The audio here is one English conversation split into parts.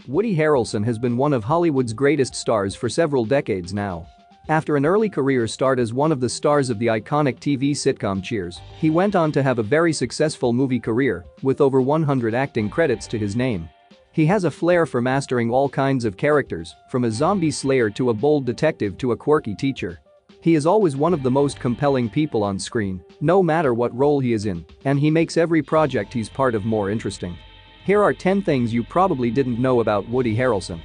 Woody Harrelson has been one of Hollywood's greatest stars for several decades now. After an early career start as one of the stars of the iconic TV sitcom Cheers, he went on to have a very successful movie career, with over 100 acting credits to his name. He has a flair for mastering all kinds of characters, from a zombie slayer to a bold detective to a quirky teacher. He is always one of the most compelling people on screen, no matter what role he is in, and he makes every project he's part of more interesting. Here are 10 things you probably didn't know about Woody Harrelson.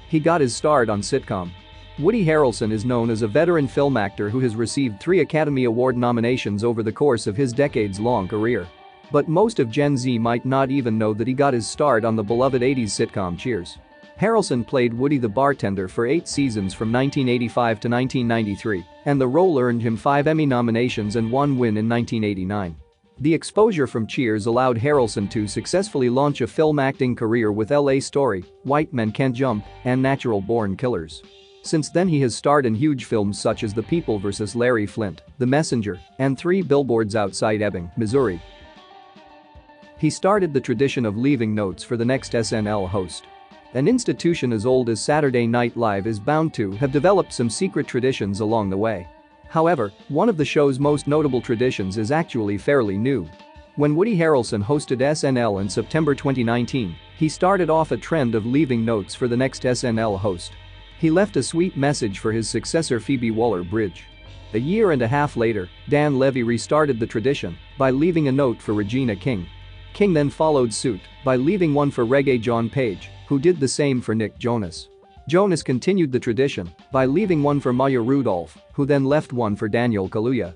He got his start on sitcom. Woody Harrelson is known as a veteran film actor who has received 3 Academy Award nominations over the course of his decades-long career. But most of Gen Z might not even know that he got his start on the beloved 80s sitcom Cheers. Harrelson played Woody the bartender for 8 seasons from 1985 to 1993, and the role earned him 5 Emmy nominations and 1 win in 1989. The exposure from Cheers allowed Harrelson to successfully launch a film acting career with LA Story, White Men Can't Jump, and Natural Born Killers. Since then he has starred in huge films such as The People vs. Larry Flynt, The Messenger, and 3 Billboards Outside Ebbing, Missouri. He started the tradition of leaving notes for the next SNL host. An institution as old as Saturday Night Live is bound to have developed some secret traditions along the way. However, one of the show's most notable traditions is actually fairly new. When Woody Harrelson hosted SNL in September 2019, he started off a trend of leaving notes for the next SNL host. He left a sweet message for his successor Phoebe Waller-Bridge. A year and a half later, Dan Levy restarted the tradition by leaving a note for Regina King. King then followed suit by leaving one for Reggae John Page, who did the same for Nick Jonas. Jonas continued the tradition by leaving one for Maya Rudolph, who then left one for Daniel Kaluuya.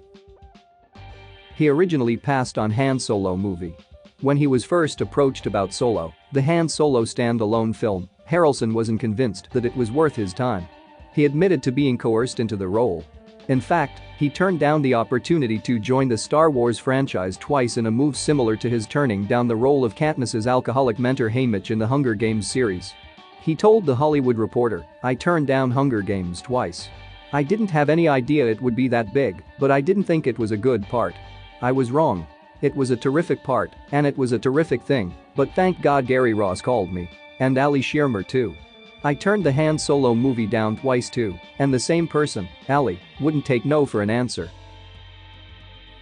He originally passed on Han Solo movie. When he was first approached about Solo, the Han Solo standalone film, Harrelson wasn't convinced that it was worth his time. He admitted to being coerced into the role. In fact, he turned down the opportunity to join the Star Wars franchise twice in a move similar to his turning down the role of Katniss's alcoholic mentor Haymitch in the Hunger Games series. He told The Hollywood Reporter, "I turned down Hunger Games twice. I didn't have any idea it would be that big, but I didn't think it was a good part. I was wrong. It was a terrific part, and it was a terrific thing, but thank God Gary Ross called me. And Ali Shearmer too. I turned the Han Solo movie down twice too, and the same person, Ali, wouldn't take no for an answer."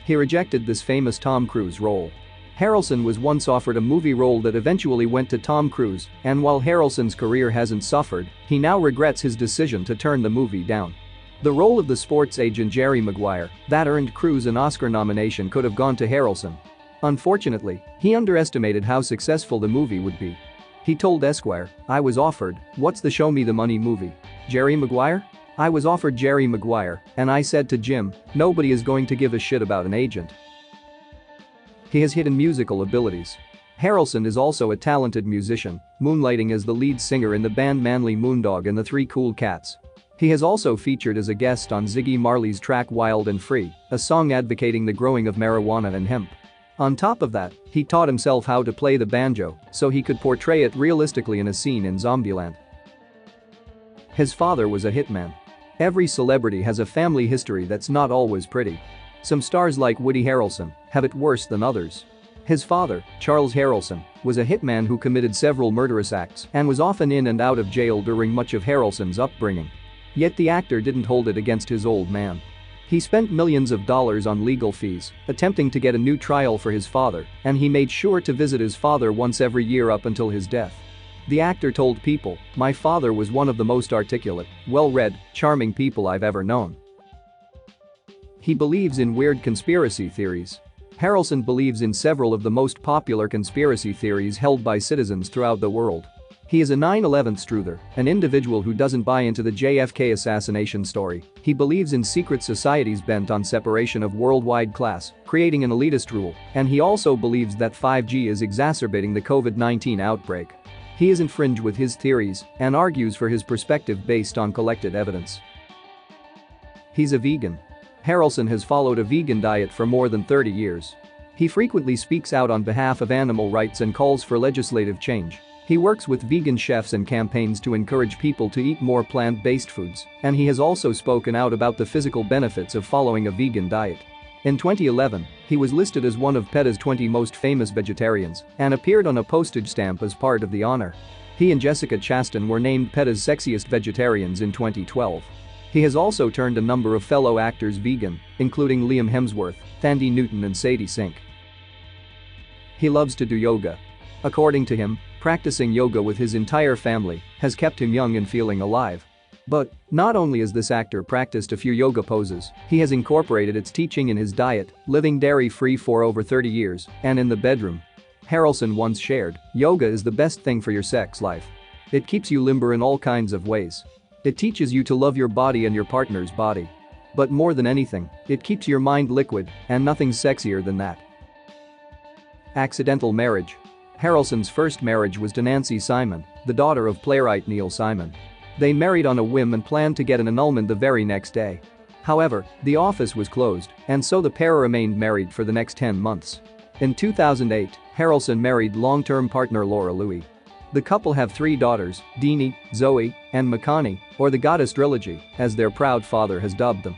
He rejected this famous Tom Cruise role. Harrelson was once offered a movie role that eventually went to Tom Cruise, and while Harrelson's career hasn't suffered, he now regrets his decision to turn the movie down. The role of the sports agent Jerry Maguire that earned Cruise an Oscar nomination could have gone to Harrelson. Unfortunately, he underestimated how successful the movie would be. He told Esquire, "I was offered, what's the Show Me the Money movie? Jerry Maguire? I was offered Jerry Maguire, and I said to Jim, nobody is going to give a shit about an agent." He has hidden musical abilities. Harrelson is also a talented musician, moonlighting as the lead singer in the band Manly Moondog and the 3 Cool Cats. He has also featured as a guest on Ziggy Marley's track Wild and Free, a song advocating the growing of marijuana and hemp. On top of that, he taught himself how to play the banjo so he could portray it realistically in a scene in Zombieland. His father was a hitman. Every celebrity has a family history that's not always pretty. Some stars like Woody Harrelson have it worse than others. His father, Charles Harrelson, was a hitman who committed several murderous acts and was often in and out of jail during much of Harrelson's upbringing. Yet the actor didn't hold it against his old man. He spent millions of dollars on legal fees, attempting to get a new trial for his father, and he made sure to visit his father once every year up until his death. The actor told People, "My father was one of the most articulate, well-read, charming people I've ever known." He believes in weird conspiracy theories. Harrelson believes in several of the most popular conspiracy theories held by citizens throughout the world. He is a 9/11 truther, an individual who doesn't buy into the JFK assassination story. He believes in secret societies bent on separation of worldwide class, creating an elitist rule, and he also believes that 5G is exacerbating the COVID-19 outbreak. He isn't fringe with his theories and argues for his perspective based on collected evidence. He's a vegan. Harrelson has followed a vegan diet for more than 30 years. He frequently speaks out on behalf of animal rights and calls for legislative change. He works with vegan chefs and campaigns to encourage people to eat more plant-based foods, and he has also spoken out about the physical benefits of following a vegan diet. In 2011, he was listed as one of PETA's 20 most famous vegetarians and appeared on a postage stamp as part of the honor. He and Jessica Chastain were named PETA's sexiest vegetarians in 2012. He has also turned a number of fellow actors vegan, including Liam Hemsworth, Thandie Newton and Sadie Sink. He loves to do yoga. According to him, practicing yoga with his entire family has kept him young and feeling alive. But not only has this actor practiced a few yoga poses, he has incorporated its teaching in his diet, living dairy-free for over 30 years, and in the bedroom. Harrelson once shared, "Yoga is the best thing for your sex life. It keeps you limber in all kinds of ways. It teaches you to love your body and your partner's body. But more than anything, it keeps your mind liquid, and nothing's sexier than that." Accidental marriage. Harrelson's first marriage was to Nancy Simon, the daughter of playwright Neil Simon. They married on a whim and planned to get an annulment the very next day. However, the office was closed, and so the pair remained married for the next 10 months. In 2008, Harrelson married long-term partner Laura Louie. The couple have 3 daughters, Deanie, Zoe, and Makani, or the Goddess Trilogy, as their proud father has dubbed them.